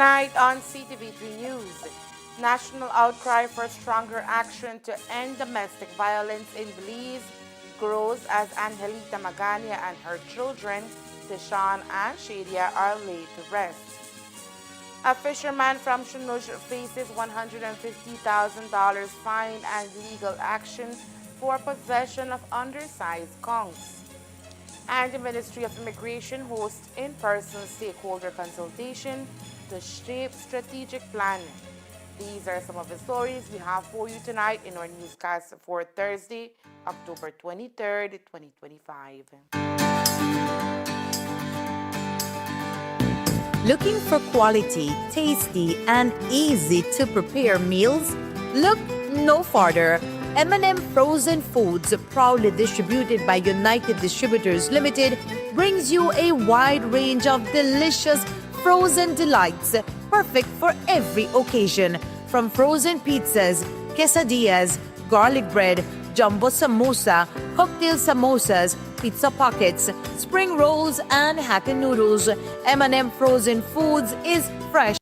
Tonight on CTV3 News, national outcry for stronger action to end domestic violence in Belize grows as Angelita Magana and her children, Deshawn and Shadia, are laid to rest. A fisherman from Chinook faces $150,000 fine and legal action for possession of undersized conchs. And the Ministry of Immigration hosts in-person stakeholder consultation to shape strategic plan. These are some of the stories we have for you tonight in our newscast for Thursday, October 23rd, 2025. Looking for quality, tasty, and easy to prepare meals? Look no farther. M&M Frozen Foods, proudly distributed by United Distributors Limited, brings you a wide range of delicious frozen delights, perfect for every occasion. From frozen pizzas, quesadillas, garlic bread, jumbo samosa, cocktail samosas, pizza pockets, spring rolls, and hack noodles, M&M Frozen Foods is fresh,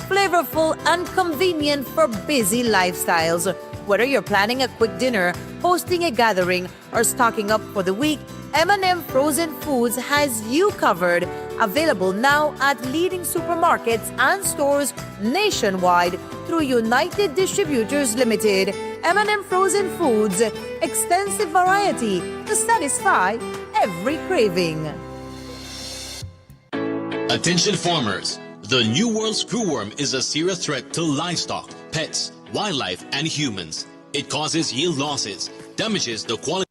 flavorful, and convenient for busy lifestyles. Whether you're planning a quick dinner, hosting a gathering, or stocking up for the week, M&M Frozen Foods has you covered. Available now at leading supermarkets and stores nationwide through United Distributors Limited. M&M Frozen Foods, extensive variety to satisfy every craving. Attention farmers! The New World screwworm is a serious threat to livestock, pets, wildlife, and humans. It causes yield losses, damages the quality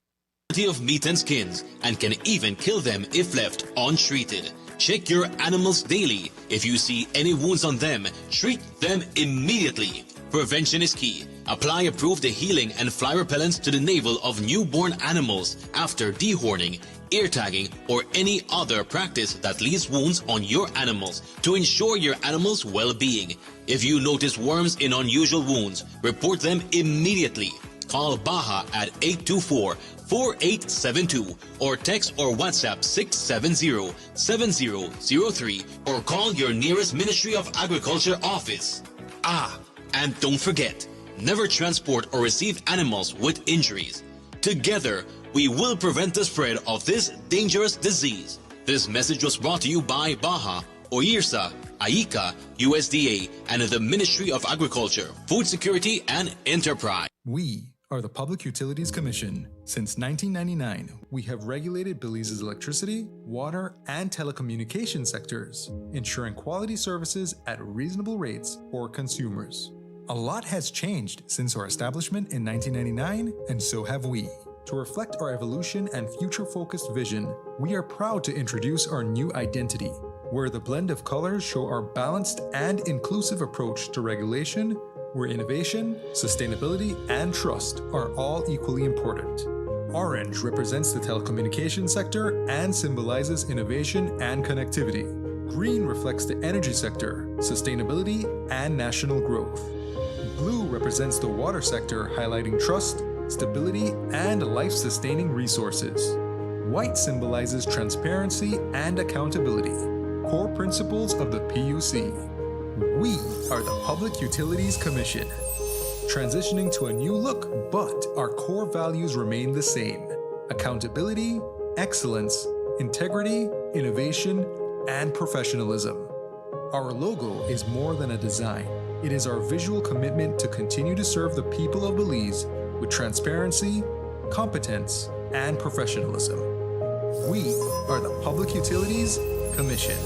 of meat and skins, and can even kill them if left untreated. Check your animals daily. If you see any wounds on them, treat them immediately. Prevention is key. Apply approved healing and fly repellents to the navel of newborn animals after dehorning, ear tagging, or any other practice that leaves wounds on your animals to ensure your animals' well-being. If you notice worms in unusual wounds, report them immediately. Call Baja at 824-4872 or text or WhatsApp 670-7003 or call your nearest Ministry of Agriculture office. And don't forget, never transport or receive animals with injuries. Together, we will prevent the spread of this dangerous disease. This message was brought to you by Baja, OIRSA, AICA, USDA, and the Ministry of Agriculture, Food Security, and Enterprise. We are the Public Utilities Commission. Since 1999, we have regulated Belize's electricity, water, and telecommunication sectors, ensuring quality services at reasonable rates for consumers. A lot has changed since our establishment in 1999, and so have we. To reflect our evolution and future-focused vision, we are proud to introduce our new identity, where the blend of colors show our balanced and inclusive approach to regulation, where innovation, sustainability, and trust are all equally important. Orange represents the telecommunications sector and symbolizes innovation and connectivity. Green reflects the energy sector, sustainability, and national growth. Blue represents the water sector, highlighting trust, stability, and life-sustaining resources. White symbolizes transparency and accountability, core principles of the PUC. We are the Public Utilities Commission, transitioning to a new look, but our core values remain the same: accountability, excellence, integrity, innovation, and professionalism. Our logo is more than a design. It is our visual commitment to continue to serve the people of Belize with transparency, competence, and professionalism. We are the Public Utilities Commission.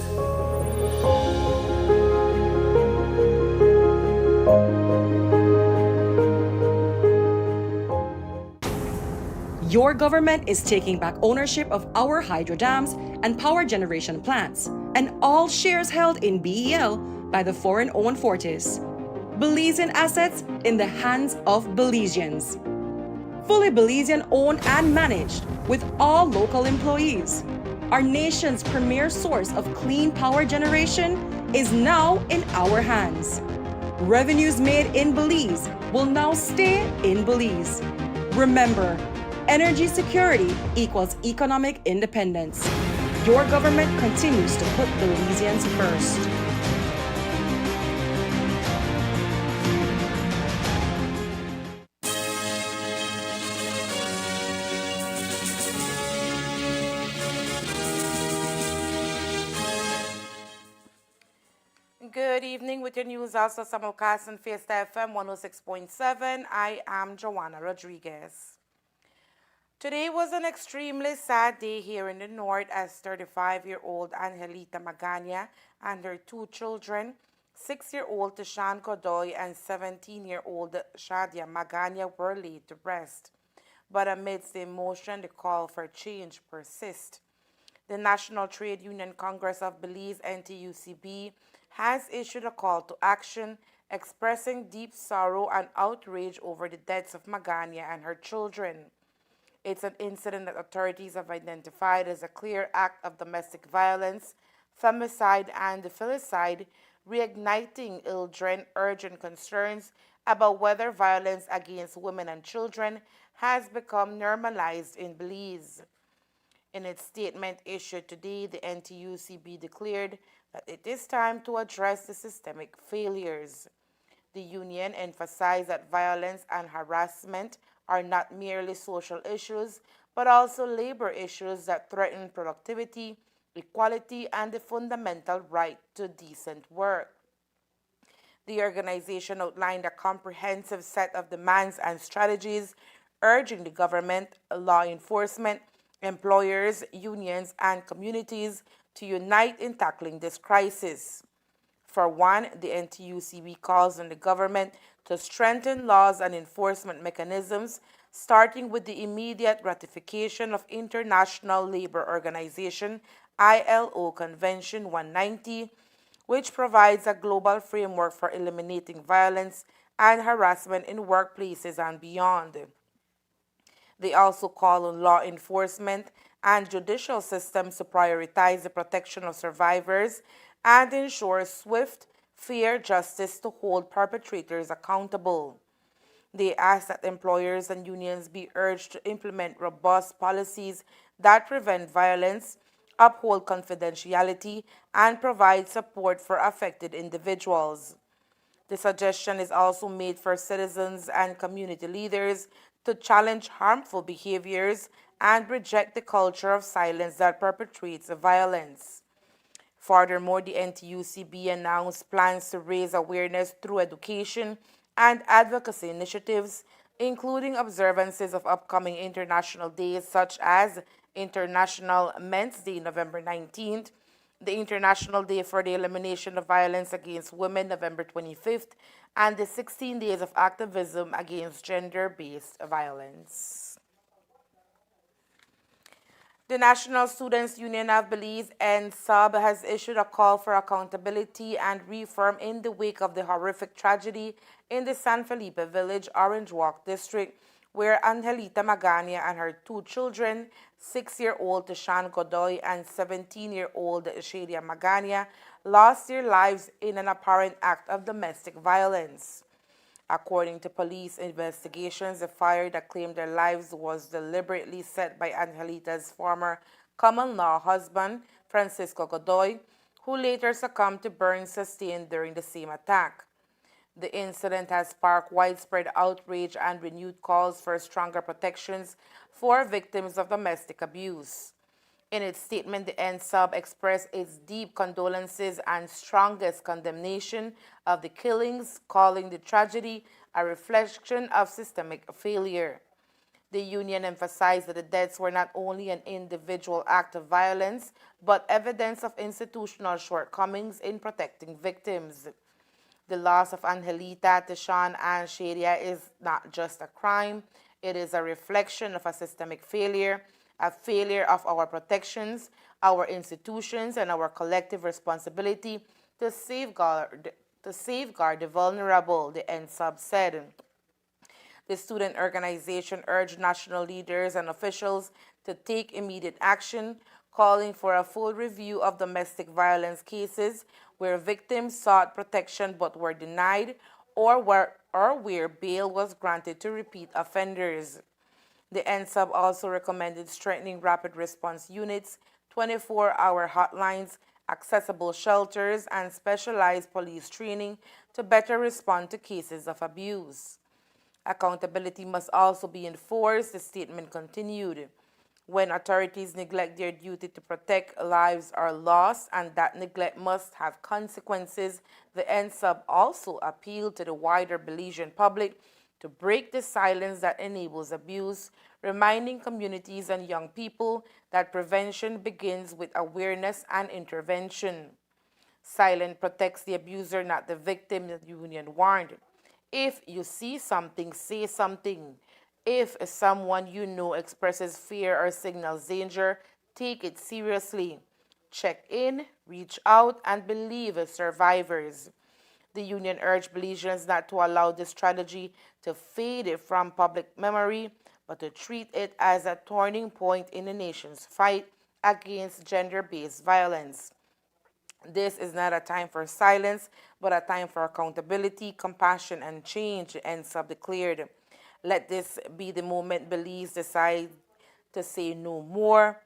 Your government is taking back ownership of our hydro dams and power generation plants, and all shares held in BEL by the foreign-owned Fortis. Belizean assets in the hands of Belizeans. Fully Belizean-owned and managed, with all local employees. Our nation's premier source of clean power generation is now in our hands. Revenues made in Belize will now stay in Belize. Remember, energy security equals economic independence. Your government continues to put Belizeans first. with your news, also simulcast on Fiesta FM 106.7. I am Joanna Rodriguez. Today was an extremely sad day here in the north as 35-year-old Angelita Magana and her two children, 6-year-old Tashan Godoy and 17-year-old Shadia Magana, were laid to rest. But amidst the emotion, the call for change persists. The National Trade Union Congress of Belize, NTUCB, has issued a call to action expressing deep sorrow and outrage over the deaths of Magana and her children. It's an incident that authorities have identified as a clear act of domestic violence, femicide, and filicide, reigniting urgent concerns about whether violence against women and children has become normalized in Belize. In its statement issued today, the NTUCB declared that it is time to address the systemic failures. The union emphasized that violence and harassment are not merely social issues, but also labor issues that threaten productivity, equality, and the fundamental right to decent work. The organization outlined a comprehensive set of demands and strategies, urging the government, law enforcement, employers, unions, and communities to unite in tackling this crisis. For one, the NTUCB calls on the government to strengthen laws and enforcement mechanisms, starting with the immediate ratification of International Labour Organization ILO Convention 190, which provides a global framework for eliminating violence and harassment in workplaces and beyond. They also call on law enforcement and judicial systems to prioritize the protection of survivors and ensure swift, fair justice to hold perpetrators accountable. They ask that employers and unions be urged to implement robust policies that prevent violence, uphold confidentiality, and provide support for affected individuals. The suggestion is also made for citizens and community leaders to challenge harmful behaviors and reject the culture of silence that perpetuates violence. Furthermore, the NTUCB announced plans to raise awareness through education and advocacy initiatives, including observances of upcoming international days such as International Men's Day, November 19th, the International Day for the Elimination of Violence Against Women, November 25th, and the 16 Days of Activism Against Gender-Based Violence. The National Students Union of Belize, NSUB, has issued a call for accountability and reform in the wake of the horrific tragedy in the San Felipe Village, Orange Walk District, where Angelita Magana and her two children, 6-year-old Tashan Godoy and 17-year-old Shadia Magana, lost their lives in an apparent act of domestic violence. According to police investigations, the fire that claimed their lives was deliberately set by Angelita's former common-law husband, Francisco Godoy, who later succumbed to burns sustained during the same attack. The incident has sparked widespread outrage and renewed calls for stronger protections for victims of domestic abuse. In its statement, the NSUB expressed its deep condolences and strongest condemnation of the killings, calling the tragedy a reflection of systemic failure. The union emphasized that the deaths were not only an individual act of violence, but evidence of institutional shortcomings in protecting victims. The loss of Angelita, Tashan, and Shadia is not just a crime, it is a reflection of a systemic failure, a failure of our protections, our institutions, and our collective responsibility to safeguard the vulnerable, the NSUB said. The student organization urged national leaders and officials to take immediate action, calling for a full review of domestic violence cases where victims sought protection but were denied, or where bail was granted to repeat offenders. The NSUB also recommended strengthening rapid response units, 24-hour hotlines, accessible shelters, and specialized police training to better respond to cases of abuse. Accountability must also be enforced, the statement continued. When authorities neglect their duty to protect, lives are lost, and that neglect must have consequences. The NSUB also appealed to the wider Belizean public to break the silence that enables abuse, reminding communities and young people that prevention begins with awareness and intervention. Silence protects the abuser, not the victim, the union warned. If you see something, say something. If someone you know expresses fear or signals danger, take it seriously. Check in, reach out, and believe survivors. The union urged Belizeans not to allow this tragedy to fade from public memory, but to treat it as a turning point in the nation's fight against gender-based violence. This is not a time for silence, but a time for accountability, compassion, and change, NSUB declared. Let this be the moment Belize decide to say no more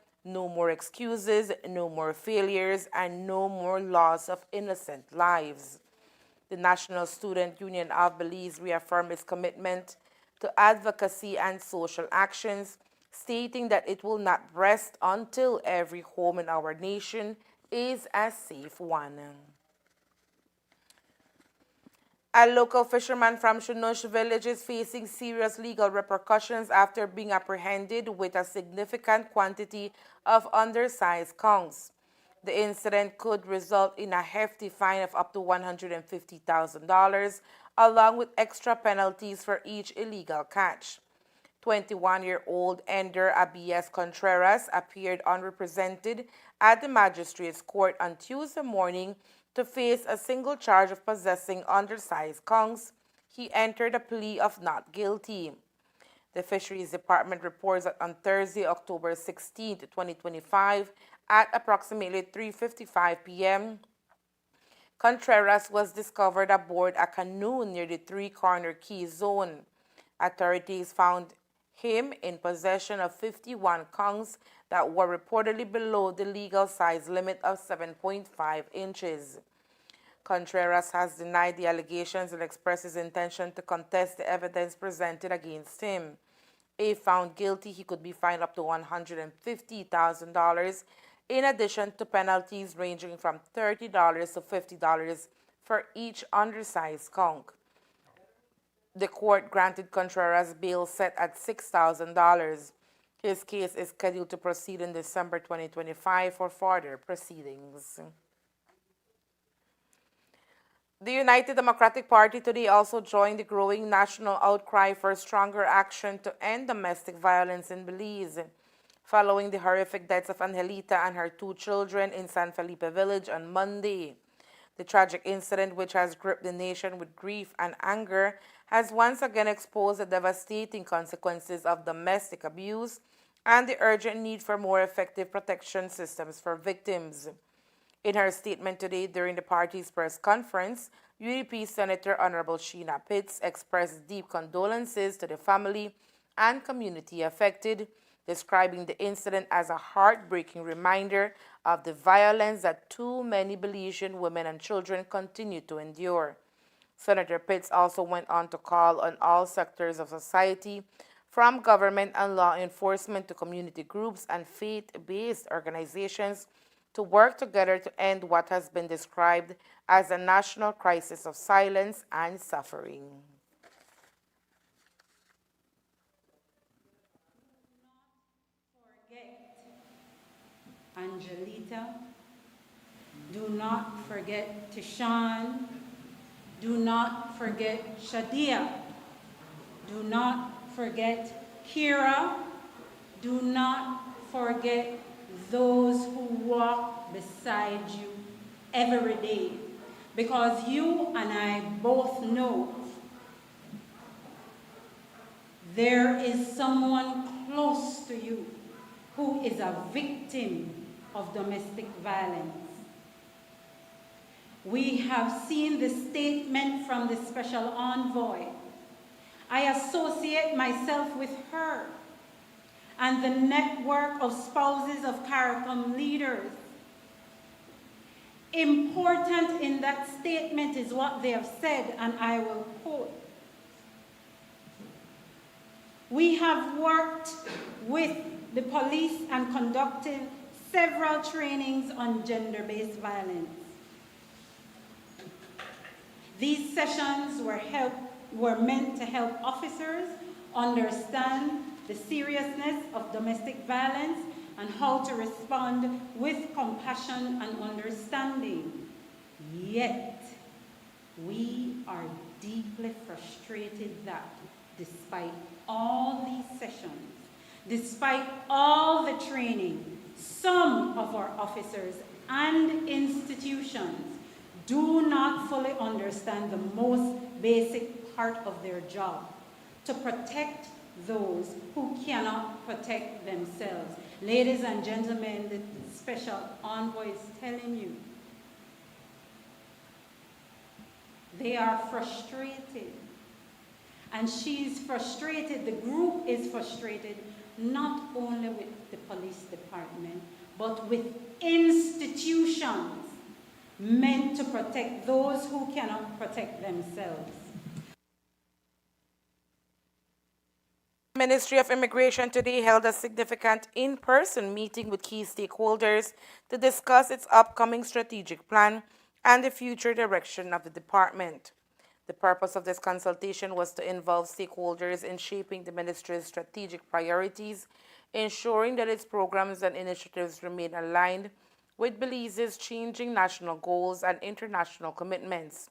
excuses, no more failures, and no more loss of innocent lives. The National Student Union of Belize reaffirmed its commitment to advocacy and social actions, stating that it will not rest until every home in our nation is a safe one. A local fisherman from Shunush village is facing serious legal repercussions after being apprehended with a significant quantity of undersized conchs. The incident could result in a hefty fine of up to $150,000, along with extra penalties for each illegal catch. 21-year-old Ender Abias Contreras appeared unrepresented at the magistrate's court on Tuesday morning to face a single charge of possessing undersized conchs. He entered a plea of not guilty. The Fisheries Department reports that on Thursday, October 16, 2025, at approximately 3:55 p.m., Contreras was discovered aboard a canoe near the Three Corner Key zone. Authorities found him in possession of 51 conchs that were reportedly below the legal size limit of 7.5 inches. Contreras has denied the allegations and expressed his intention to contest the evidence presented against him. If found guilty, he could be fined up to $150,000, in addition to penalties ranging from $30 to $50 for each undersized conch. The court granted Contreras bail set at $6,000. His case is scheduled to proceed in December 2025 for further proceedings. The United Democratic Party today also joined the growing national outcry for stronger action to end domestic violence in Belize, following the horrific deaths of Angelita and her two children in San Felipe village on Monday. The tragic incident, which has gripped the nation with grief and anger, has once again exposed the devastating consequences of domestic abuse and the urgent need for more effective protection systems for victims. In her statement today during the party's press conference, UDP Senator Honorable Sheena Pitts expressed deep condolences to the family and community affected, describing the incident as a heartbreaking reminder of the violence that too many Belizean women and children continue to endure. Senator Pitts also went on to call on all sectors of society, from government and law enforcement to community groups and faith-based organizations, to work together to end what has been described as a national crisis of silence and suffering. Angelita, do not forget Tishan, do not forget Shadia, do not forget Kira, do not forget those who walk beside you every day, because you and I both know there is someone close to you who is a victim of domestic violence. We have seen the statement from the special envoy. I associate myself with her and the network of spouses of CARICOM leaders. Important in that statement is what they have said, and I will quote. We have worked with the police and conducted several trainings on gender-based violence. These sessions were meant to help officers understand the seriousness of domestic violence and how to respond with compassion and understanding. Yet, we are deeply frustrated that despite all these sessions, despite all the training, some of our officers and institutions do not fully understand the most basic part of their job, to protect those who cannot protect themselves. Ladies and gentlemen, the special envoy is telling you, they are frustrated. And she's frustrated, the group is frustrated, not only with the police department, but with institutions meant to protect those who cannot protect themselves. Ministry of Immigration today held a significant in-person meeting with key stakeholders to discuss its upcoming strategic plan and the future direction of the department. The purpose of this consultation was to involve stakeholders in shaping the ministry's strategic priorities, ensuring that its programs and initiatives remain aligned with Belize's changing national goals and international commitments.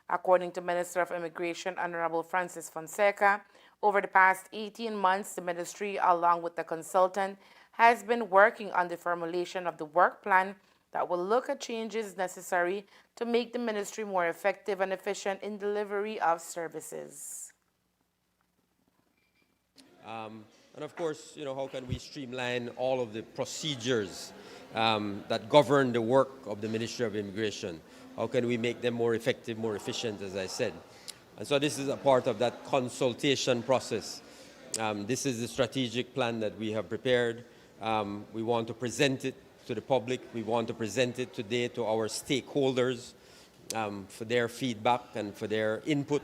According to Minister of Immigration Honorable Francis Fonseca, over the past 18 months, the ministry, along with the consultant, has been working on the formulation of the work plan that will look at changes necessary to make the ministry more effective and efficient in delivery of services. And of course, how can we streamline all of the procedures that govern the work of the Ministry of Immigration? How can we make them more effective, more efficient, as I said? And so this is a part of that consultation process. This is the strategic plan that we have prepared. We want to present it to the public. We want to present it today to our stakeholders for their feedback and for their input.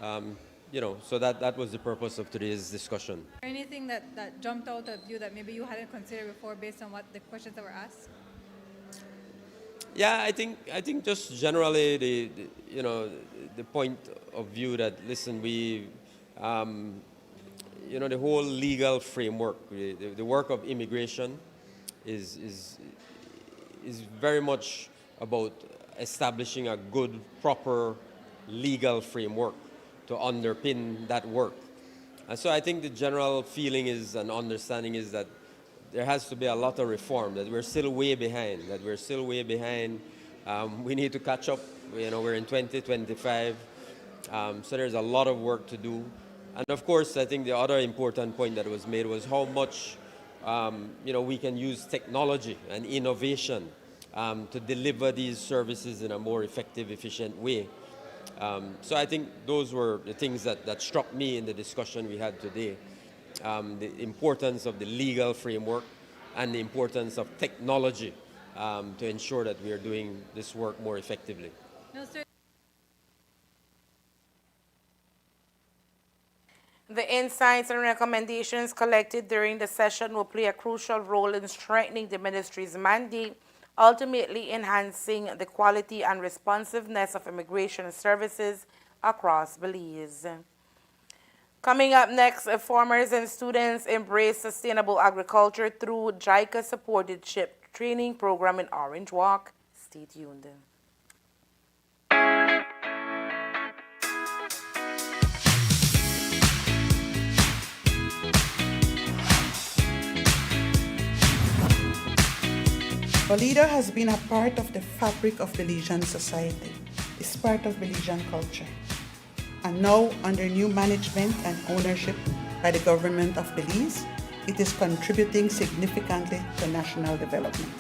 So that was the purpose of today's discussion. Anything that jumped out at you that maybe you hadn't considered before based on what the questions that were asked? Yeah, I think just generally the point of view that, listen, we the whole legal framework, the work of immigration is very much about establishing a good, proper legal framework to underpin that work. And so I think the general feeling is and understanding is that there has to be a lot of reform, that we're still way behind, we need to catch up. We're in 2025, so there's a lot of work to do. And of course, I think the other important point that was made was how much we can use technology and innovation to deliver these services in a more effective, efficient way. So I think those were the things that struck me in the discussion we had today. The importance of the legal framework and the importance of technology to ensure that we are doing this work more effectively. No, sir. The insights and recommendations collected during the session will play a crucial role in strengthening the ministry's mandate, ultimately enhancing the quality and responsiveness of immigration services across Belize. Coming up next, farmers and students embrace sustainable agriculture through JICA-supported SHIP training program in Orange Walk. Stay tuned. Bolida has been a part of the fabric of Belizean society. It's part of Belizean culture. And now, under new management and ownership by the government of Belize, it is contributing significantly to national development.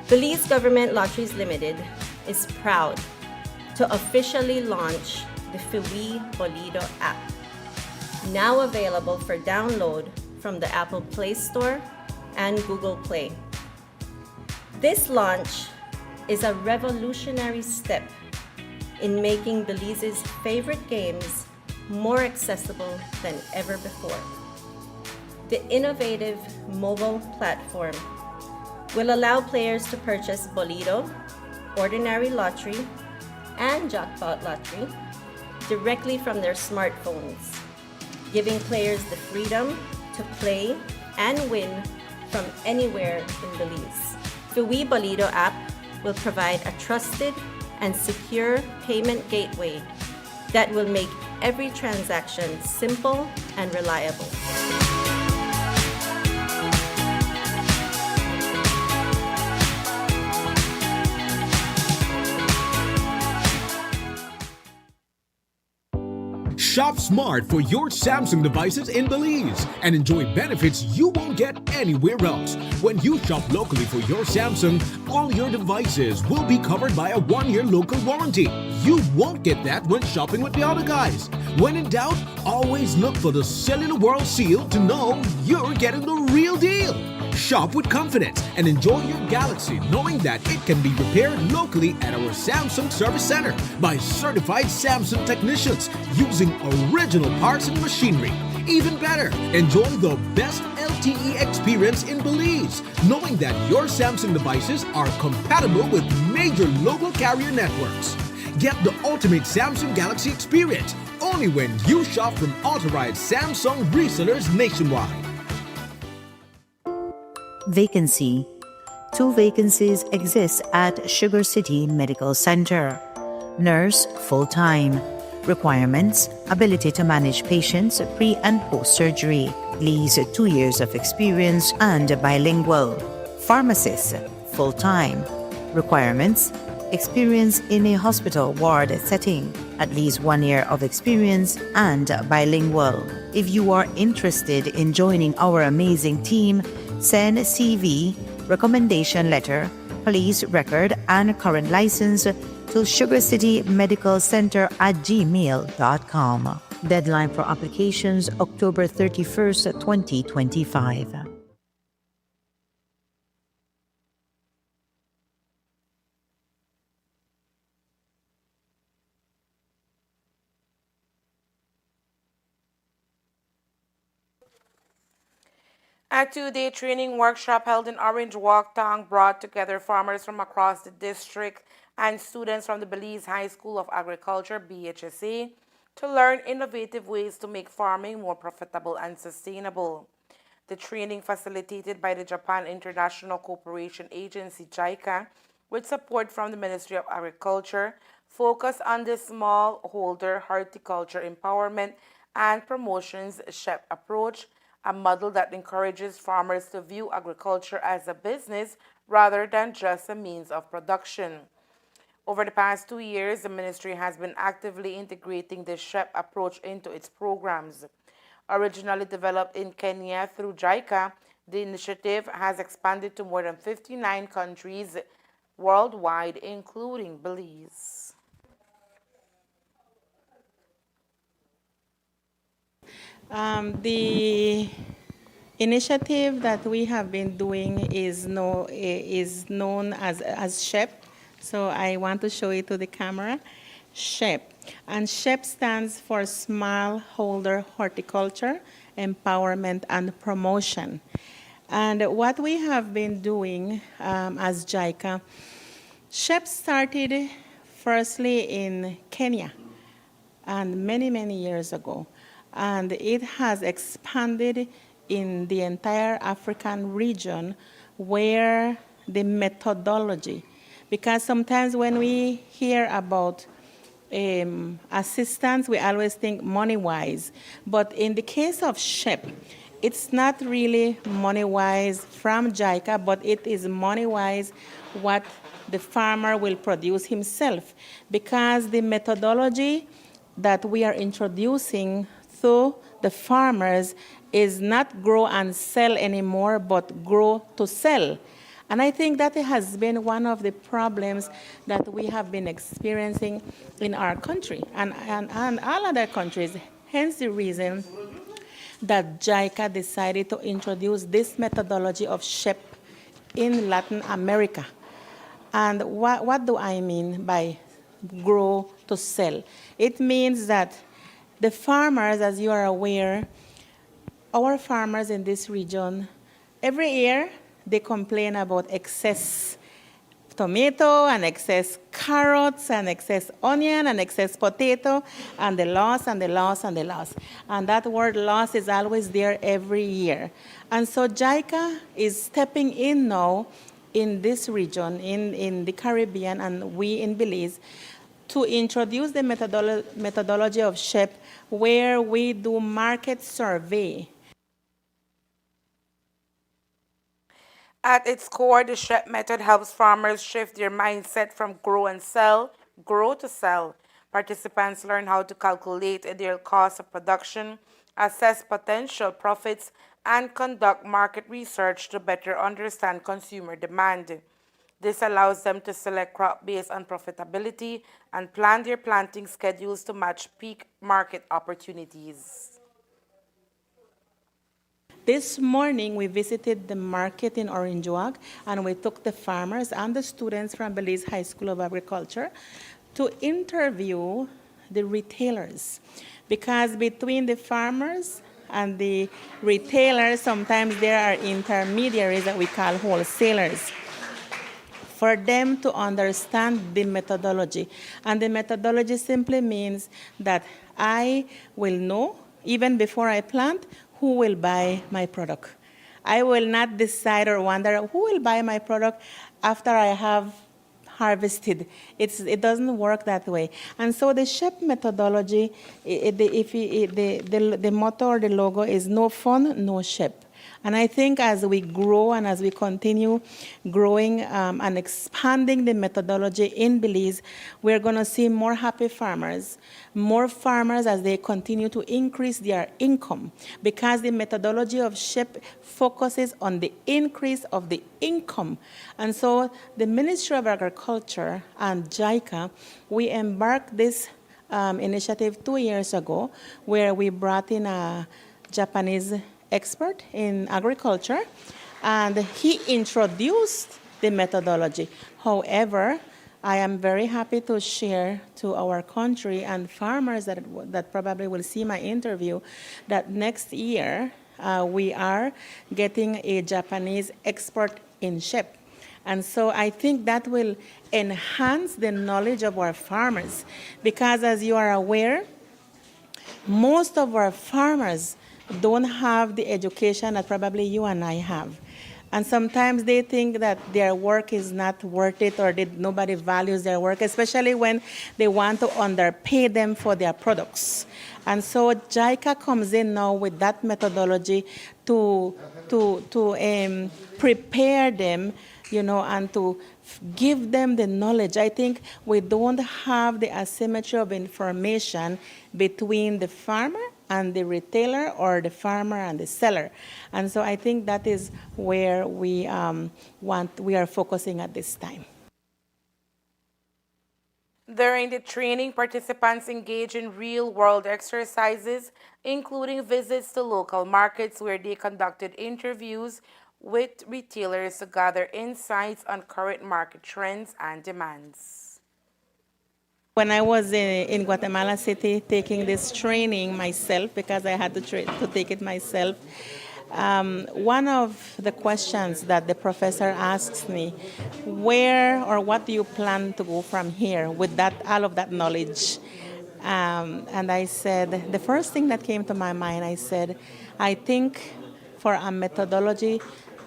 Belize Government Lotteries Limited is proud to officially launch the Fiwi Bolido app, now available for download from the Apple Play Store and Google Play. This launch is a revolutionary step in making Belize's favorite games more accessible than ever before. The innovative mobile platform will allow players to purchase Bolido, Ordinary Lottery, and Jackpot Lottery directly from their smartphones, giving players the freedom to play and win from anywhere in Belize. The Wii Bolido app will provide a trusted and secure payment gateway that will make every transaction simple and reliable. Shop smart for your Samsung devices in Belize and enjoy benefits you won't get anywhere else. When you shop locally for your Samsung, all your devices will be covered by a 1-year local warranty. You won't get that when shopping with the other guys. When in doubt, always look for the Cellular World seal to know you're getting the real deal. Shop with confidence and enjoy your Galaxy knowing that it can be repaired locally at our Samsung Service Center by certified Samsung technicians using original parts and machinery. Even better, enjoy the best LTE experience in Belize, knowing that your Samsung devices are compatible with major local carrier networks. Get the ultimate Samsung Galaxy experience only when you shop from authorized Samsung resellers nationwide. Vacancy. 2 vacancies exist at Sugar City Medical Center. Nurse, full-time. Requirements: ability to manage patients pre- and post-surgery, at least 2 years of experience and bilingual. Pharmacist, full-time. Requirements: experience in a hospital ward setting, at least 1 year of experience and bilingual. If you are interested in joining our amazing team, send CV, recommendation letter, police record, and current license to sugarcitymedicalcenter@gmail.com. Deadline for applications October 31st, 2025. A 2-day training workshop held in Orange Walk Town brought together farmers from across the district and students from the Belize High School of Agriculture, BHSA, to learn innovative ways to make farming more profitable and sustainable. The training, facilitated by the Japan International Cooperation Agency, JICA, with support from the Ministry of Agriculture, focused on the smallholder horticulture empowerment and promotions SHEP approach, a model that encourages farmers to view agriculture as a business rather than just a means of production. Over the past 2 years, the ministry has been actively integrating the SHEP approach into its programs. Originally developed in Kenya through JICA, the initiative has expanded to more than 59 countries worldwide, including Belize. The initiative that we have been doing is known as SHEP. So I want to show it to the camera. SHEP. And SHEP stands for Smallholder Horticulture Empowerment and Promotion. And what we have been doing as JICA, SHEP started firstly in Kenya and many years ago. And it has expanded in the entire African region where the methodology, because sometimes when we hear about assistance, we always think money-wise. But in the case of SHEP, it's not really money-wise from JICA, but it is money-wise what the farmer will produce himself, because the methodology that we are introducing through the farmers is not grow and sell anymore, but grow to sell. And I think that has been one of the problems that we have been experiencing in our country and all other countries. Hence the reason that JICA decided to introduce this methodology of SHEP in Latin America. And what do I mean by grow to sell? It means that the farmers, as you are aware, our farmers in this region, every year they complain about excess tomato and excess carrots and excess onion and excess potato and the loss and the loss and the loss. And that word loss is always there every year. And so JICA is stepping in now in this region, in the Caribbean and we in Belize, to introduce the methodology of SHIP where we do market survey. At its core, the SHEP method helps farmers shift their mindset from grow to sell. Participants learn how to calculate their cost of production, assess potential profits, and conduct market research to better understand consumer demand. This allows them to select crop based on profitability and plan their planting schedules to match peak market opportunities. This morning, we visited the market in Orangewood, and we took the farmers and the students from Belize High School of Agriculture to interview the retailers. Because between the farmers and the retailers, sometimes there are intermediaries that we call wholesalers, for them to understand the methodology. And the methodology simply means that I will know, even before I plant, who will buy my product. I will not decide or wonder who will buy my product after I have harvested. It doesn't work that way. And so the SHEP methodology, the motto or the logo is no fun, no SHEP. And I think as we grow and as we continue growing and expanding the methodology in Belize, we're going to see more happy farmers as they continue to increase their income, because the methodology of SHIP focuses on the increase of the income. And so the Ministry of Agriculture and JICA, we embarked this initiative 2 years ago, where we brought in a Japanese expert in agriculture, and he introduced the methodology. However, I am very happy to share to our country and farmers that probably will see my interview that next year we are getting a Japanese expert in SHIP. And so I think that will enhance the knowledge of our farmers, because as you are aware, most of our farmers don't have the education that probably you and I have. And sometimes they think that their work is not worth it, or nobody values their work, especially when they want to underpay them for their products. And so JICA comes in now with that methodology to prepare them, and to give them the knowledge. I think we don't have the asymmetry of information between the farmer and the retailer, or the farmer and the seller. And so I think that is where we are focusing at this time. During the training, participants engage in real-world exercises, including visits to local markets where they conducted interviews with retailers to gather insights on current market trends and demands. When I was in Guatemala City taking this training myself, because I had to take it myself, one of the questions that the professor asks me, where or what do you plan to go from here with all of that knowledge? And I said, the first thing that came to my mind, I said, I think for a methodology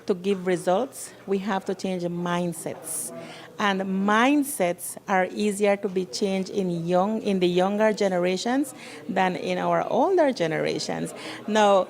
to give results, we have to change mindsets. And mindsets are easier to be changed in the younger generations than in our older generations. Now,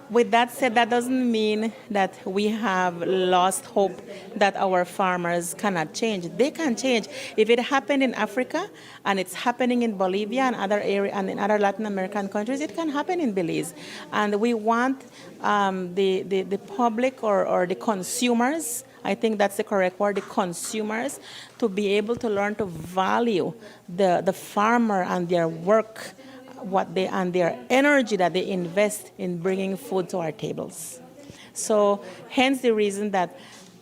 with that said, that doesn't mean that we have lost hope that our farmers cannot change. They can change. If it happened in Africa and it's happening in Bolivia and other areas and in other Latin American countries, it can happen in Belize. And we want the public or the consumers, I think that's the correct word, the consumers, to be able to learn to value the farmer and their work, and their energy that they invest in bringing food to our tables. So hence the reason that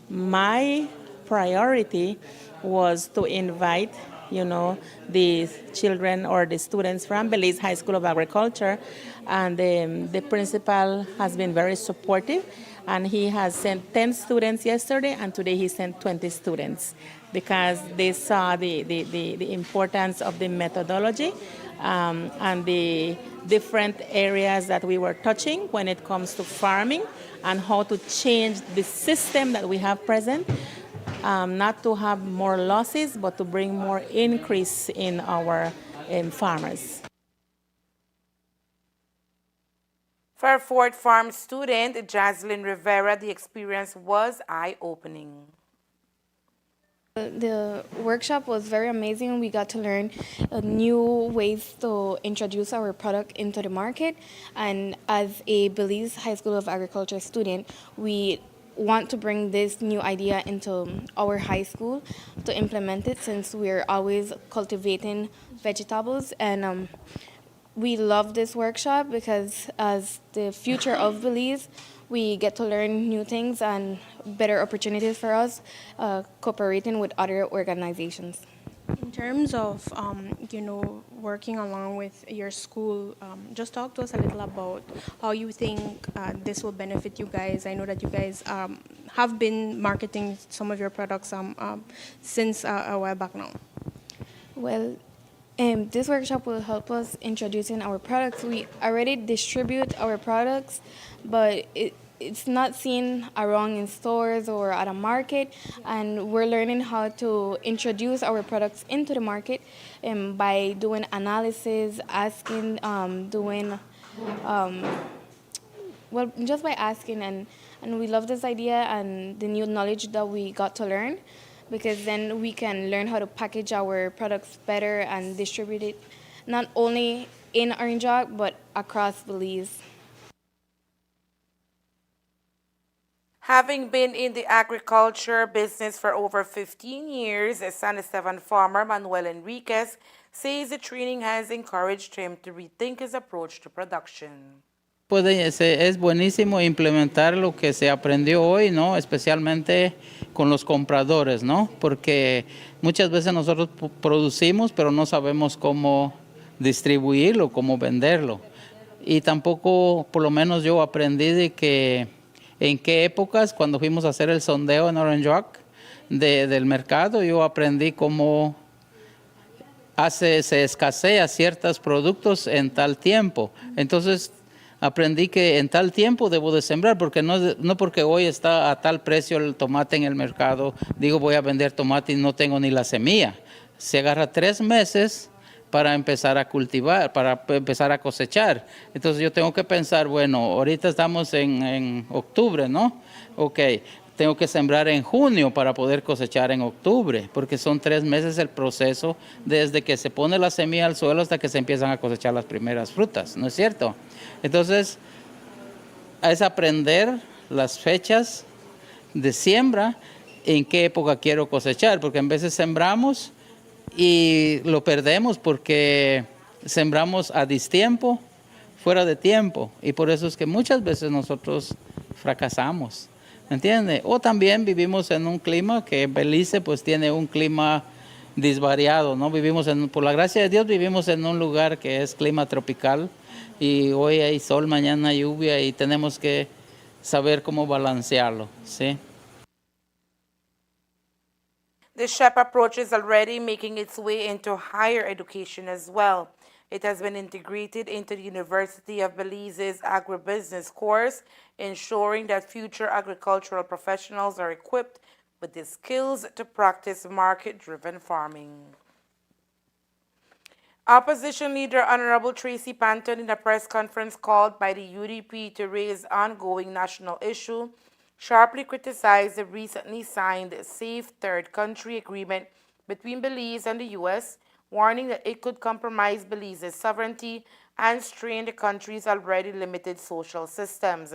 my priority was to invite the children or the students from Belize High School of Agriculture. And the principal has been very supportive, and he has sent 10 students yesterday, and today he sent 20 students because they saw the importance of the methodology and the different areas that we were touching when it comes to farming and how to change the system that we have present, not to have more losses, but to bring more increase in our farmers. For Fort Farm student Jaslyn Rivera, the experience was eye-opening. The workshop was very amazing. We got to learn new ways to introduce our product into the market. And as a Belize High School of Agriculture student, we want to bring this new idea into our high school to implement it, since we're always cultivating vegetables. And we love this workshop because as the future of Belize, we get to learn new things and better opportunities for us cooperating with other organizations. In terms of, working along with your school, just talk to us a little about how you think this will benefit you guys. I know that you guys have been marketing some of your products since a while back now. Well, this workshop will help us introducing our products. We already distribute our products, but it's not seen around in stores or at a market, and we're learning how to introduce our products into the market by doing analysis, asking, just by asking, and we love this idea and the new knowledge that we got to learn, because then we can learn how to package our products better and distribute it not only in Orange Rock but across Belize. Having been in the agriculture business for over 15 years, San Esteban farmer Manuel Enriquez says the training has encouraged him to rethink his approach to production. Es buenísimo implementar lo que se aprendió hoy, ¿no? Especialmente con los compradores, ¿no? Porque muchas veces nosotros producimos, pero no sabemos cómo distribuirlo, cómo venderlo. Y tampoco, por lo menos yo aprendí de que en qué épocas, cuando fuimos a hacer el sondeo en Orange Rock del mercado, yo aprendí cómo se escasea ciertos productos en tal tiempo. Entonces, aprendí que en tal tiempo debo de sembrar, porque no porque hoy está a tal precio el tomate en el mercado, digo voy a vender tomate y no tengo ni la semilla. Se agarra 3 meses para empezar a cultivar, para empezar a cosechar. Entonces yo tengo que pensar, bueno, ahorita estamos en octubre, ¿no? Ok, tengo que sembrar en junio para poder cosechar en octubre, porque son 3 meses el proceso desde que se pone la semilla al suelo hasta que se empiezan a cosechar las primeras frutas, ¿no es cierto? Entonces, es aprender las fechas de siembra, en qué época quiero cosechar, porque a veces sembramos y lo perdemos porque sembramos a distiempo, fuera de tiempo, y por eso es que muchas veces nosotros fracasamos, ¿entiende? O también vivimos en un clima que Belice pues tiene un clima disvariado, ¿no? Por la gracia de Dios vivimos en un lugar que es clima tropical, y hoy hay sol, mañana lluvia, y tenemos que saber cómo balancearlo, ¿sí? The SHEP approach is already making its way into higher education as well. It has been integrated into the University of Belize's agribusiness course, ensuring that future agricultural professionals are equipped with the skills to practice market-driven farming. Opposition leader Honorable Tracy Panton, in a press conference called by the UDP to raise ongoing national issue, sharply criticized the recently signed Safe Third Country Agreement between Belize and the U.S., warning that it could compromise Belize's sovereignty and strain the country's already limited social systems.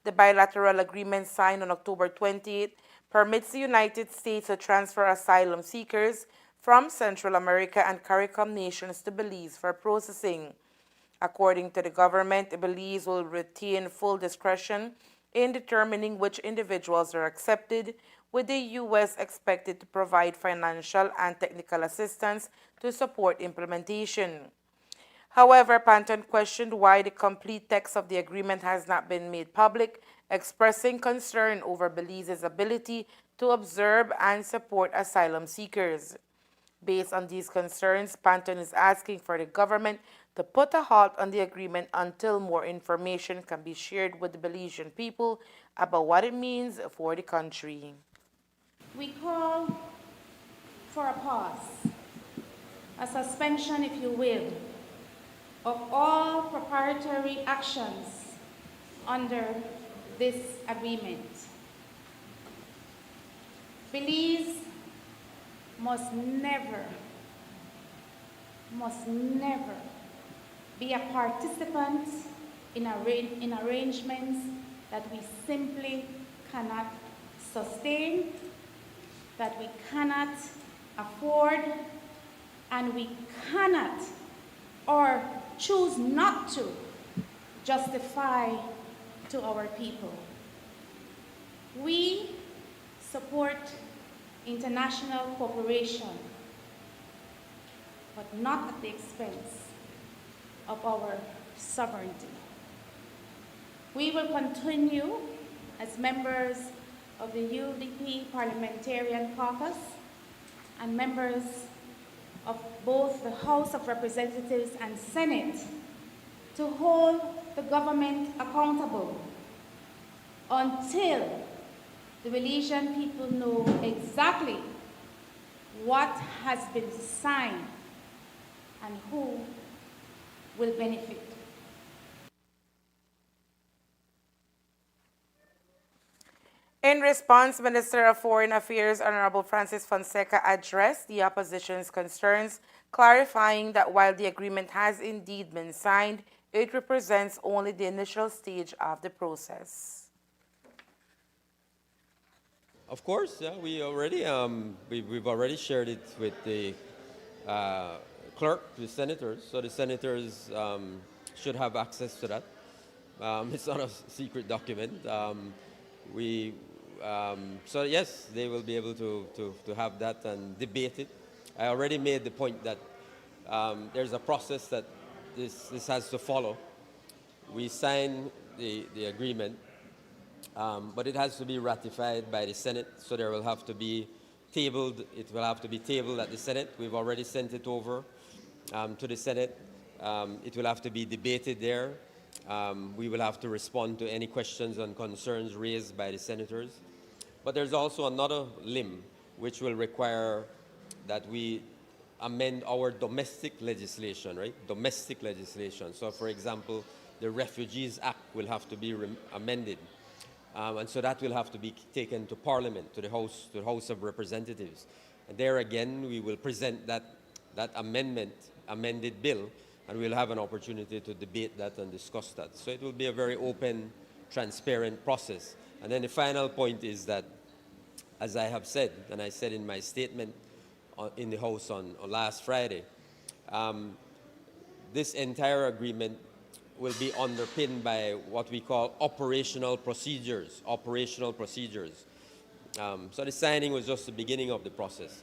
The bilateral agreement signed on October 28 permits the United States to transfer asylum seekers from Central America and CARICOM nations to Belize for processing. According to the government, Belize will retain full discretion in determining which individuals are accepted, with the U.S. expected to provide financial and technical assistance to support implementation. However, Panton questioned why the complete text of the agreement has not been made public, expressing concern over Belize's ability to observe and support asylum seekers. Based on these concerns, Panton is asking for the government to put a halt on the agreement until more information can be shared with the Belizean people about what it means for the country. We call for a pause, a suspension, if you will, of all preparatory actions under this agreement. Belize must never be a participant in arrangements that we simply cannot sustain, that we cannot afford, and we cannot or choose not to justify to our people. We support international cooperation, but not at the expense of our sovereignty. We will continue as members of the UDP Parliamentarian Caucus and members of both the House of Representatives and Senate to hold the government accountable until the Belizean people know exactly what has been signed and who will benefit. In response, Minister of Foreign Affairs Honorable Francis Fonseca addressed the opposition's concerns, clarifying that while the agreement has indeed been signed, it represents only the initial stage of the process. Of course, yeah, we've already shared it with the clerk, the senators, so the senators should have access to that. It's not a secret document. So yes, they will be able to have that and debate it. I already made the point that there's a process that this has to follow. We sign the agreement, but it has to be ratified by the Senate, so there will have to be tabled. It will have to be tabled at the Senate. We've already sent it over to the Senate. It will have to be debated there. We will have to respond to any questions and concerns raised by the senators. But there's also another limb which will require that we amend our domestic legislation, right? Domestic legislation. So, for example, the Refugees Act will have to be amended. And so that will have to be taken to Parliament, to the House of Representatives. And there again, we will present that amended bill, and we'll have an opportunity to debate that and discuss that. So it will be a very open, transparent process. And then the final point is that, as I have said, and I said in my statement in the House on last Friday, this entire agreement will be underpinned by what we call operational procedures. So the signing was just the beginning of the process.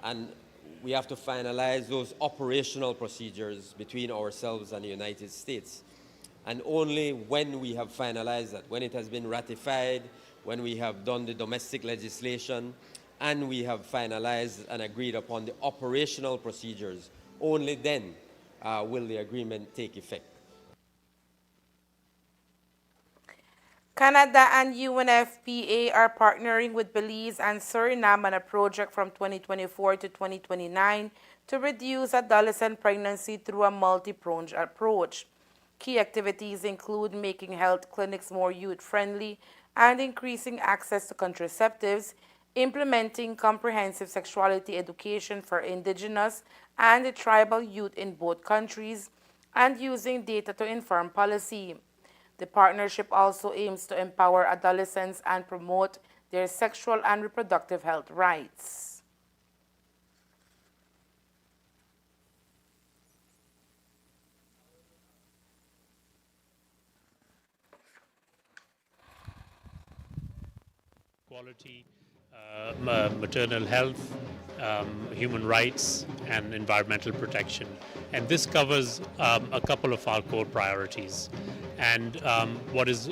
And we have to finalize those operational procedures between ourselves and the United States. And only when we have finalized that, when it has been ratified, when we have done the domestic legislation, and we have finalized and agreed upon the operational procedures, only then will the agreement take effect. Canada and UNFPA are partnering with Belize and Suriname on a project from 2024 to 2029 to reduce adolescent pregnancy through a multi-pronged approach. Key activities include making health clinics more youth-friendly and increasing access to contraceptives, implementing comprehensive sexuality education for indigenous and the tribal youth in both countries, and using data to inform policy. The partnership also aims to empower adolescents and promote their sexual and reproductive health rights. equality, maternal health, human rights, and environmental protection. And this covers a couple of our core priorities. And what is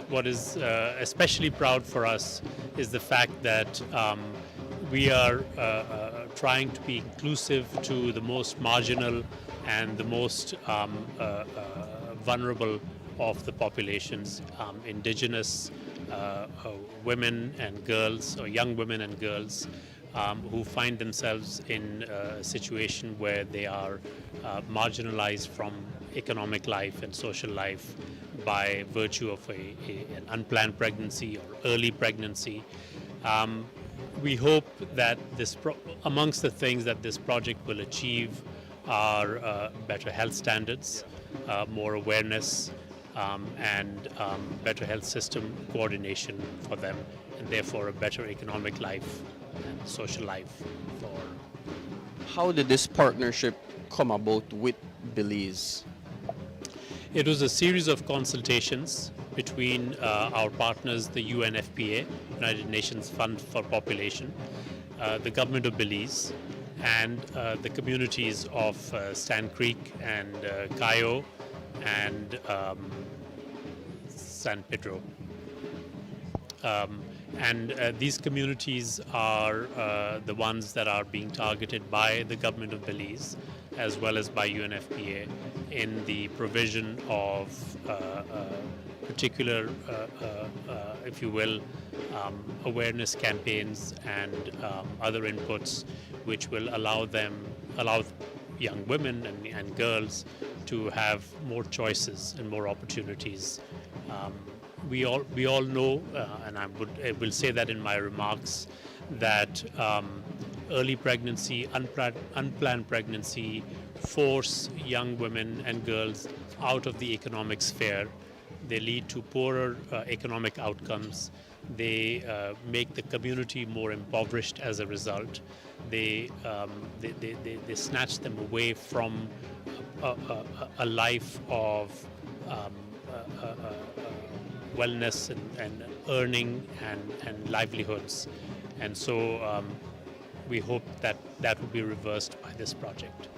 especially proud for us is the fact that we are trying to be inclusive to the most marginal and the most vulnerable of the populations, indigenous women and girls, or young women and girls, who find themselves in a situation where they are marginalized from economic life and social life by virtue of an unplanned pregnancy or early pregnancy. We hope that amongst the things that this project will achieve are better health standards, more awareness, and better health system coordination for them, and therefore a better economic life and social life for. How did this partnership come about with Belize? It was a series of consultations between our partners, the UNFPA, United Nations Fund for Population, the government of Belize, and the communities of Stan Creek and Cayo and San Pedro. These communities are the ones that are being targeted by the government of Belize as well as by UNFPA in the provision of particular, if you will, awareness campaigns and other inputs which will allow young women and girls to have more choices and more opportunities. We all know, and I will say that in my remarks, that early pregnancy, unplanned pregnancy, force young women and girls out of the economic sphere. They lead to poorer economic outcomes. They make the community more impoverished as a result. They snatch them away from a life of wellness and earning and livelihoods. And so we hope that will be reversed by this project.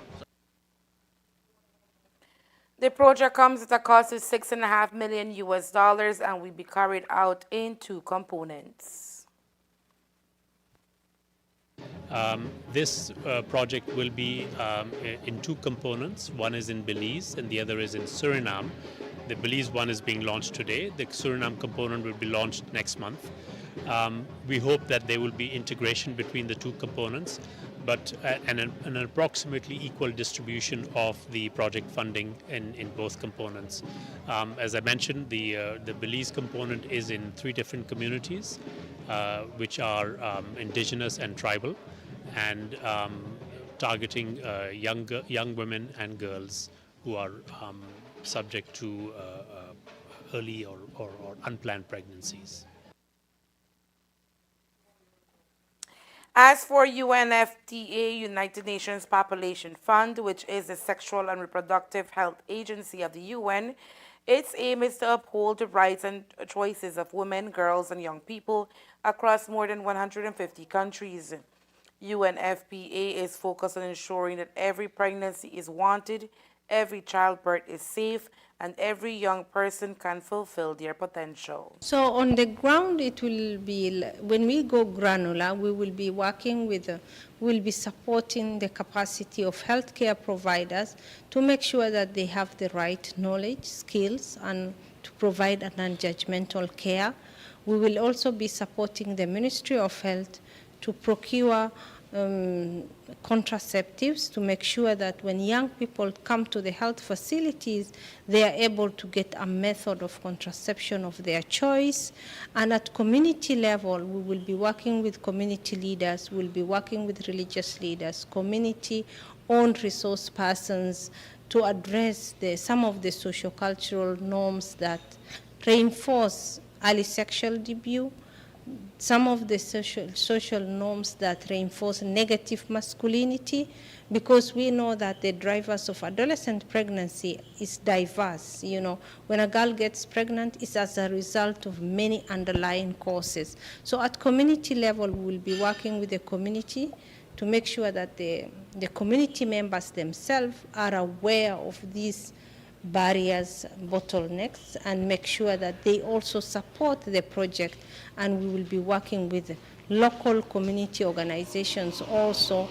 The project comes at a cost of $6.5 million and will be carried out in two components. This project will be in two components. One is in Belize and the other is in Suriname. The Belize one is being launched today. The Suriname component will be launched next month. We hope that there will be integration between the two components, but an approximately equal distribution of the project funding in both components. As I mentioned, the Belize component is in 3 different communities, which are indigenous and tribal, and targeting young women and girls who are subject to early or unplanned pregnancies. As for UNFPA, United Nations Population Fund, which is the sexual and reproductive health agency of the UN, its aim is to uphold the rights and choices of women, girls, and young people across more than 150 countries. UNFPA is focused on ensuring that every pregnancy is wanted, every childbirth is safe, and every young person can fulfill their potential. So on the ground, it will be, when we go granular, we will be working with, we'll be supporting the capacity of healthcare providers to make sure that they have the right knowledge, skills, and to provide an non-judgmental care. We will also be supporting the Ministry of Health to procure contraceptives to make sure that when young people come to the health facilities, they are able to get a method of contraception of their choice. And at community level, we will be working with community leaders, we'll be working with religious leaders, community-owned resource persons to address some of the sociocultural norms that reinforce early sexual debut, some of the social norms that reinforce negative masculinity, because we know that the drivers of adolescent pregnancy is diverse. You know, when a girl gets pregnant, it's as a result of many underlying causes. So at community level, we'll be working with the community to make sure that the community members themselves are aware of these barriers, bottlenecks, and make sure that they also support the project. And we will be working with local community organizations also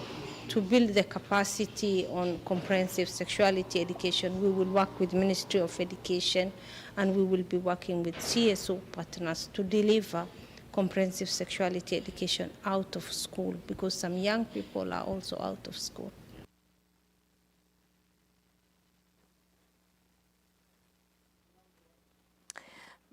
to build the capacity on comprehensive sexuality education. We will work with Ministry of Education, and we will be working with CSO partners to deliver comprehensive sexuality education out of school, because some young people are also out of school.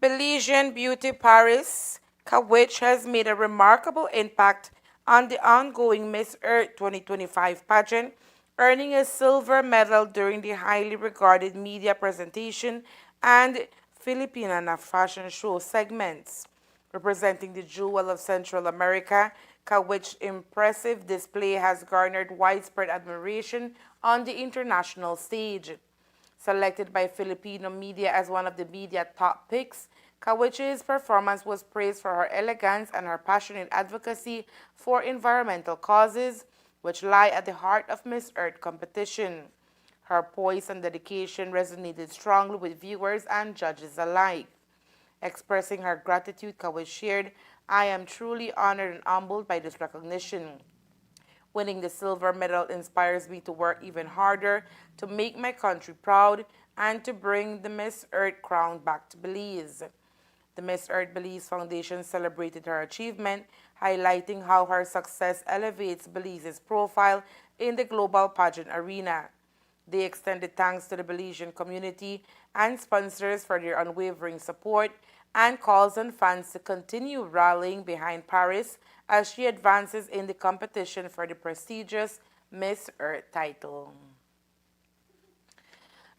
Belizean beauty Paris Kawich has made a remarkable impact on the ongoing Miss Earth 2025 pageant, earning a silver medal during the highly regarded media presentation and Filipina fashion show segments. Representing the jewel of Central America, Kawich's impressive display has garnered widespread admiration on the international stage. Selected by Filipino media as one of the media top picks, Kawich's performance was praised for her elegance and her passionate advocacy for environmental causes, which lie at the heart of Miss Earth competition. Her poise and dedication resonated strongly with viewers and judges alike. Expressing her gratitude, Kawich shared, "I am truly honored and humbled by this recognition. Winning the silver medal inspires me to work even harder to make my country proud and to bring the Miss Earth crown back to Belize." The Miss Earth Belize Foundation celebrated her achievement, highlighting how her success elevates Belize's profile in the global pageant arena. They extended thanks to the Belizean community and sponsors for their unwavering support and calls on fans to continue rallying behind Paris as she advances in the competition for the prestigious Miss Earth title.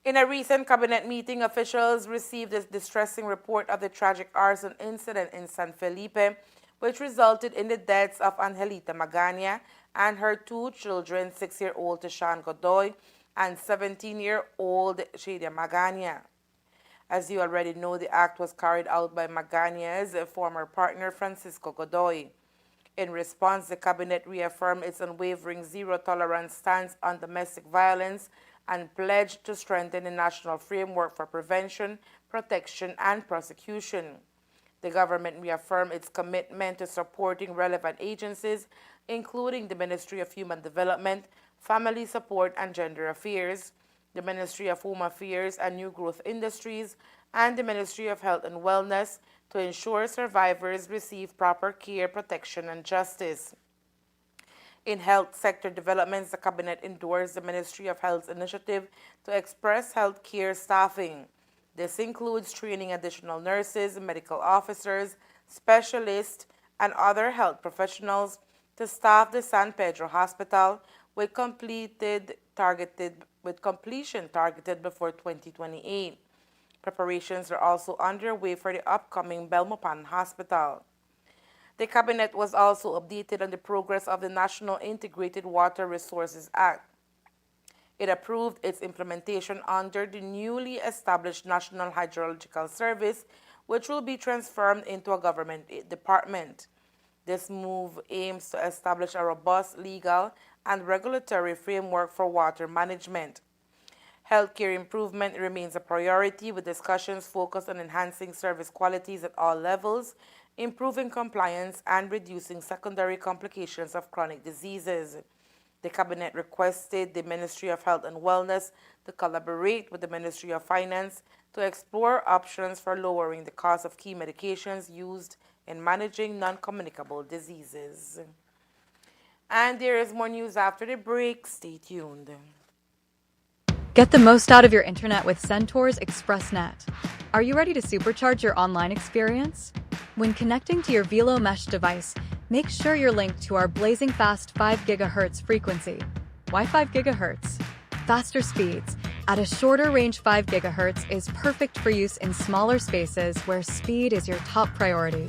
In a recent cabinet meeting, officials received a distressing report of the tragic arson incident in San Felipe, which resulted in the deaths of Angelita Magana and her two children, 6-year-old Tashan Godoy and 17-year-old Shadia Magana. As you already know, the act was carried out by Magana's former partner, Francisco Godoy. In response, the cabinet reaffirmed its unwavering zero-tolerance stance on domestic violence and pledged to strengthen the national framework for prevention, protection, and prosecution. The government reaffirmed its commitment to supporting relevant agencies, including the Ministry of Human Development, Family Support and Gender Affairs, the Ministry of Home Affairs and New Growth Industries, and the Ministry of Health and Wellness to ensure survivors receive proper care, protection, and justice. In health sector developments, the cabinet endorsed the Ministry of Health's initiative to express health care staffing. This includes training additional nurses, medical officers, specialists, and other health professionals to staff the San Pedro Hospital with completion targeted before 2028. Preparations are also underway for the upcoming Belmopan Hospital. The cabinet was also updated on the progress of the National Integrated Water Resources Act. It approved its implementation under the newly established National Hydrological Service, which will be transformed into a government department. This move aims to establish a robust legal and regulatory framework for water management. Healthcare improvement remains a priority, with discussions focused on enhancing service qualities at all levels, improving compliance, and reducing secondary complications of chronic diseases. The cabinet requested the Ministry of Health and Wellness to collaborate with the Ministry of Finance to explore options for lowering the cost of key medications used in managing non-communicable diseases. And there is more news after the break. Stay tuned. Get the most out of your internet with Centaur's ExpressNet. Are you ready to supercharge your online experience? When connecting to your Velo Mesh device, make sure you're linked to our blazing fast 5 GHz frequency. Why 5 GHz? Faster speeds at a shorter range. 5 GHz is perfect for use in smaller spaces where speed is your top priority.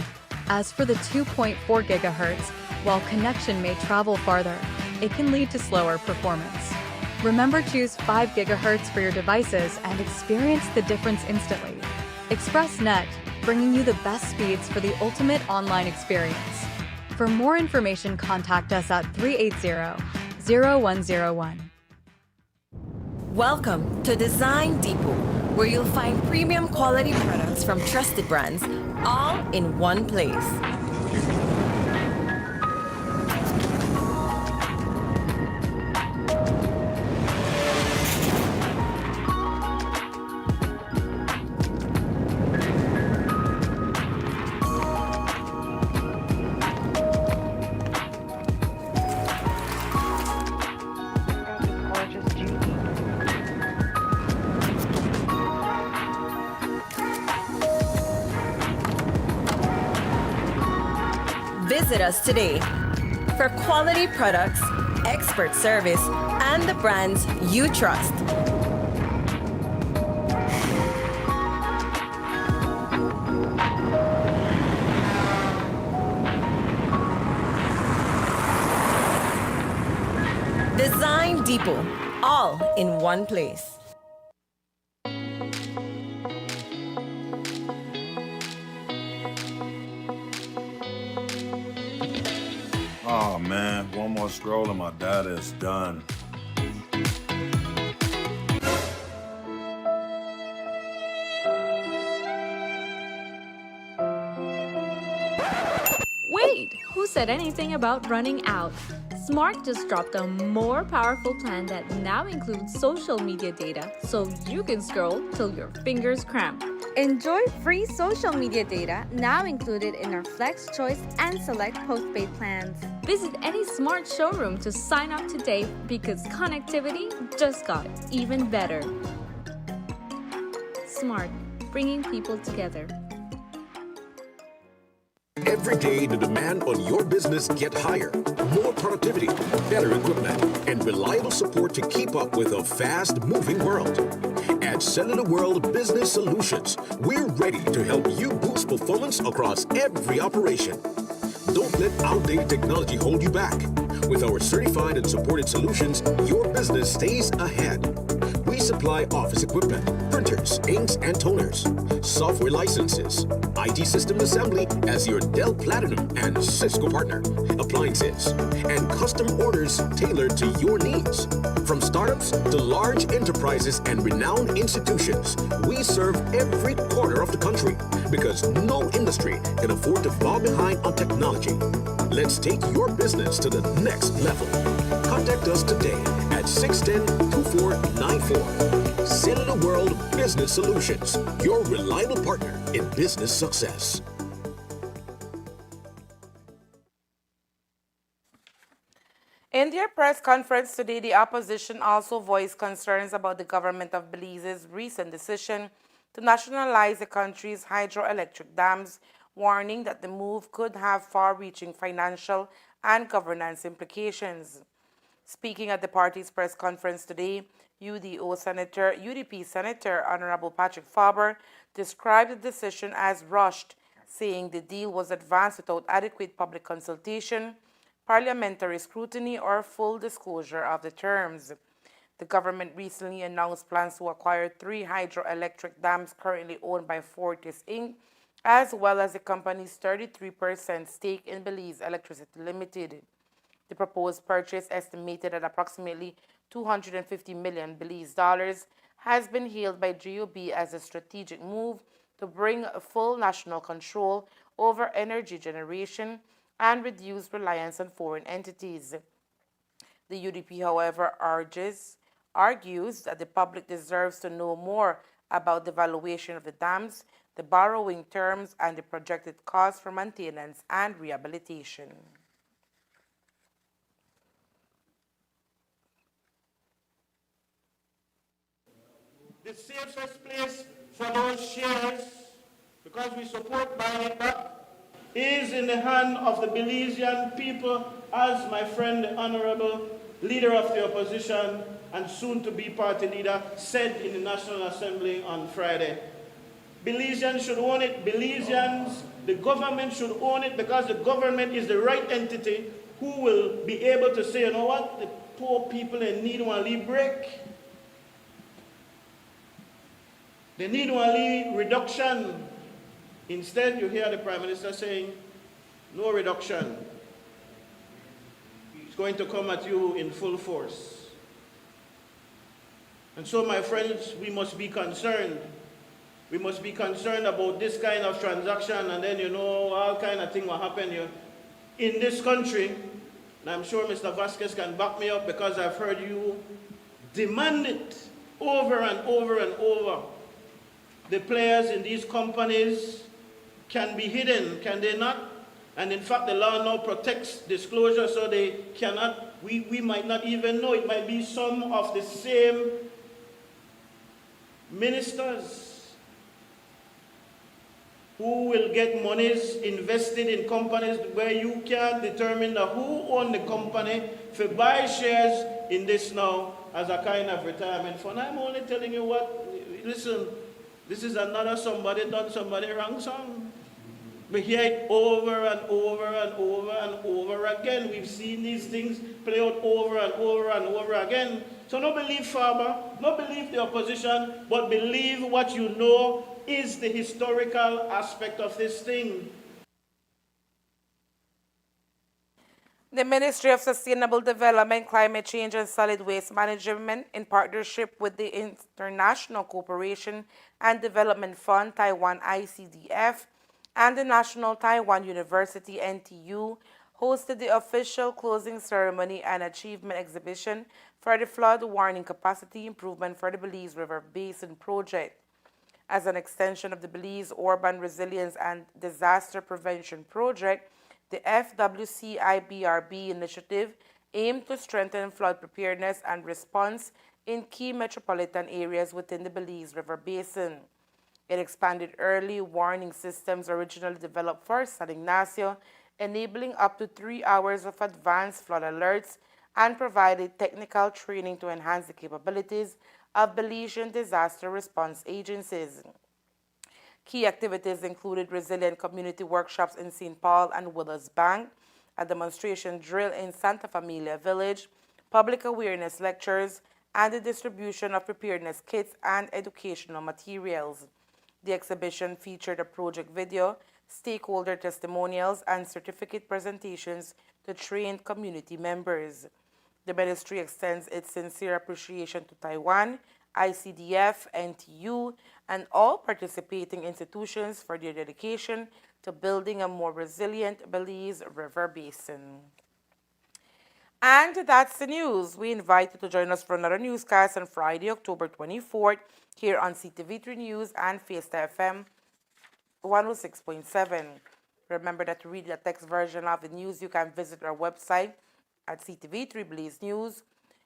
As for the 2.4 gigahertz, while connection may travel farther, it can lead to slower performance. Remember, choose 5 gigahertz for your devices and experience the difference instantly. ExpressNet, bringing you the best speeds for the ultimate online experience. For more information, contact us at 380-0101. Welcome to Design Depot, where you'll find premium quality products from trusted brands, all in one place. Visit us today for quality products, expert service, and the brands you trust. Design Depot, all in one place. Oh man, one more scroll and my data is done. Wait, who said anything about running out? Smart just dropped a more powerful plan that now includes social media data, so you can scroll till your fingers cramp. Enjoy free social media data now included in our Flex Choice and Select postpaid plans. Visit any Smart showroom to sign up today because connectivity just got even better. Smart, bringing people together. Every day, the demand on your business gets higher. More productivity, better equipment, and reliable support to keep up with a fast-moving world. At Cellular World Business Solutions, we're ready to help you boost performance across every operation. Don't let outdated technology hold you back. With our certified and supported solutions, your business stays ahead. We supply office equipment, printers, inks, and toners, software licenses, IT system assembly as your Dell Platinum and Cisco partner, appliances, and custom orders tailored to your needs. From startups to large enterprises and renowned institutions, we serve every corner of the country because no industry can afford to fall behind on technology. Let's take your business to the next level. Contact us today at 610-2494. Cellular World Business Solutions, your reliable partner in business success. In their press conference today, the opposition also voiced concerns about the government of Belize's recent decision to nationalize the country's hydroelectric dams, warning that the move could have far-reaching financial and governance implications. Speaking at the party's press conference today, UDP Senator Honorable Patrick Faber described the decision as rushed, saying the deal was advanced without adequate public consultation, parliamentary scrutiny, or full disclosure of the terms. The government recently announced plans to acquire 3 hydroelectric dams currently owned by Fortis Inc., as well as the company's 33% stake in Belize Electricity Limited. The proposed purchase, estimated at approximately 250 million Belize dollars, has been hailed by GOB as a strategic move to bring full national control over energy generation and reduce reliance on foreign entities. The UDP, however, argues that the public deserves to know more about the valuation of the dams, the borrowing terms, and the projected costs for maintenance and rehabilitation. The safest place for those shares, because we support buying it back, is in the hand of the Belizean people, as my friend, the Honorable Leader of the Opposition and soon-to-be party leader, said in the National Assembly on Friday. Belizeans should own it. Belizeans, the government should own it, because the government is the right entity who will be able to say, you know what, the poor people in need one leave break. They need one leave reduction. Instead, you hear the Prime Minister saying, no reduction. It's going to come at you in full force. And so, my friends, we must be concerned. We must be concerned about this kind of transaction, and then, you know, all kind of thing will happen here. In this country, and I'm sure Mr. Vasquez can back me up, because I've heard you demand it over and over and over. The players in these companies can be hidden, can they not? And in fact, the law now protects disclosure, so they cannot, we might not even know. It might be some of the same ministers who will get monies invested in companies where you can't determine who owned the company to buy shares in this now as a kind of retirement fund. I'm only telling you what, listen, this is another somebody done somebody wrong song. We hear it over and over and over and over again. We've seen these things play out over and over and over again. So don't believe Faber, don't believe the opposition, but believe what you know is the historical aspect of this thing. The Ministry of Sustainable Development, Climate Change and Solid Waste Management, in partnership with the International Cooperation and Development Fund, Taiwan ICDF, and the National Taiwan University, NTU, hosted the official closing ceremony and achievement exhibition for the flood warning capacity improvement for the Belize River Basin project. As an extension of the Belize Urban Resilience and Disaster Prevention Project, the FWCIBRB initiative aimed to strengthen flood preparedness and response in key metropolitan areas within the Belize River Basin. It expanded early warning systems originally developed for San Ignacio, enabling up to 3 hours of advanced flood alerts, and provided technical training to enhance the capabilities of Belizean disaster response agencies. Key activities included resilient community workshops in St. Paul and Willers Bank, a demonstration drill in Santa Familia Village, public awareness lectures, and the distribution of preparedness kits and educational materials. The exhibition featured a project video, stakeholder testimonials, and certificate presentations to trained community members. The ministry extends its sincere appreciation to Taiwan, ICDF, NTU, and all participating institutions for their dedication to building a more resilient Belize River Basin. And that's the news. We invite you to join us for another newscast on Friday, October 24th, here on CTV3 News and Fiesta FM 106.7. Remember that to read the text version of the news, you can visit our website at CTV3 Belize News.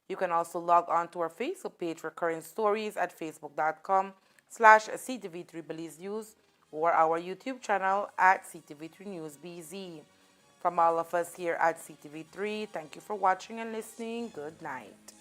You can also log on to our Facebook page for current stories at facebook.com/CTV3 Belize News or our YouTube channel at CTV3 News BZ. From all of us here at CTV3, thank you for watching and listening. Good night.